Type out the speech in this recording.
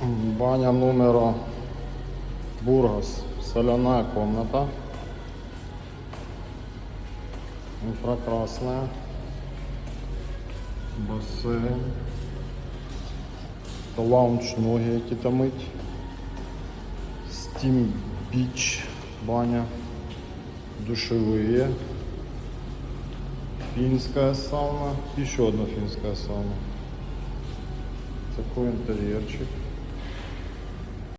Баня номера Бургас. Соляная комната. Инфракрасная. Бассейн. Это лаунж, ноги какие-то мыть. Steam Beach баня. Душевые. Финская сауна. Еще одна финская сауна. Такой интерьерчик.